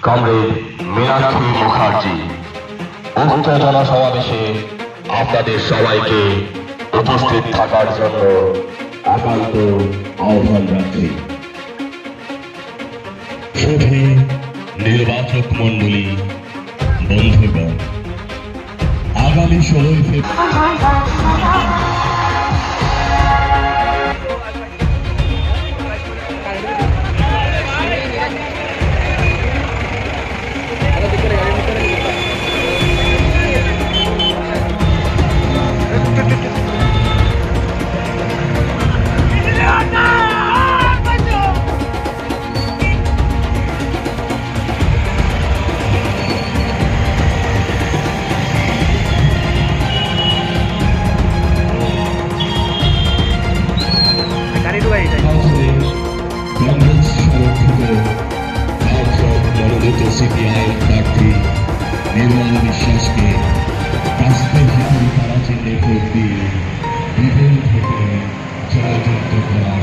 Comrade Meenakshi Mukherjee উক্ত জনসমাবেশে আপনাদের সবাইকে উপস্থিত থাকার জন্য একান্ত আহ্বান রাখছি। শুধু নির্বাচক মণ্ডলী বন্ধুগণ, আগামী 16 ফেব্রুয়ারি কংগ্রেস সমর্থিত মনোনীত সিপিআই প্রার্থী নির্মল বিশ্বাসকে কাস্তের হাতুড়ি তারা চিহ্নে ভোট দিয়ে বিপুল ভোটে জয়যুক্ত করার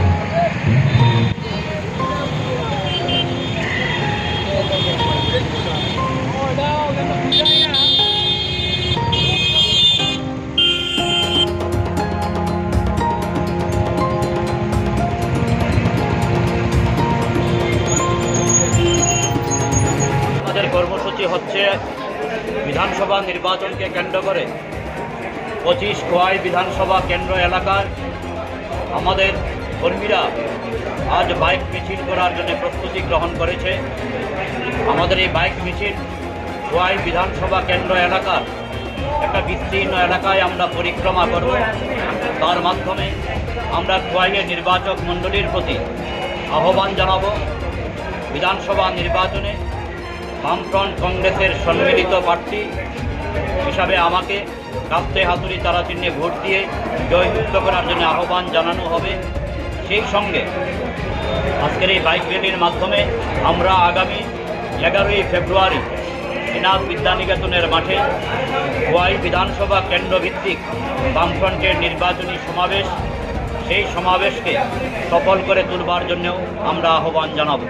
কর্মসূচি হচ্ছে বিধানসভা নির্বাচনকে কেন্দ্র করে 25 খোয়াই বিধানসভা কেন্দ্র এলাকার আমাদের কর্মীরা আজ বাইক মিছিল করার জন্য প্রস্তুতি গ্রহণ করেছে। আমাদের এই বাইক মিছিল খোয়াই বিধানসভা কেন্দ্র এলাকার একটা বিস্তীর্ণ এলাকায় আমরা পরিক্রমা করব। তার মাধ্যমে আমরা খোয়াইয়ের নির্বাচক মণ্ডলীর প্রতি আহ্বান জানাব, বিধানসভা নির্বাচনে বামফ্রন্ট কংগ্রেসের সম্মিলিত প্রার্থী হিসাবে আমাকে কাস্তে হাতুড়ি তারা চিহ্নে ভোট দিয়ে জয়যুক্ত করার জন্য আহ্বান জানানো হবে। সেই সঙ্গে আজকের এই বাইক র্যালির মাধ্যমে আমরা আগামী 11ই ফেব্রুয়ারি শ্রীনাথ বিদ্যানিকেতনের মাঠে খোয়াই বিধানসভা কেন্দ্রভিত্তিক বামফ্রন্টের নির্বাচনী সমাবেশ, সেই সমাবেশকে সফল করে তুলবার জন্যও আমরা আহ্বান জানাব।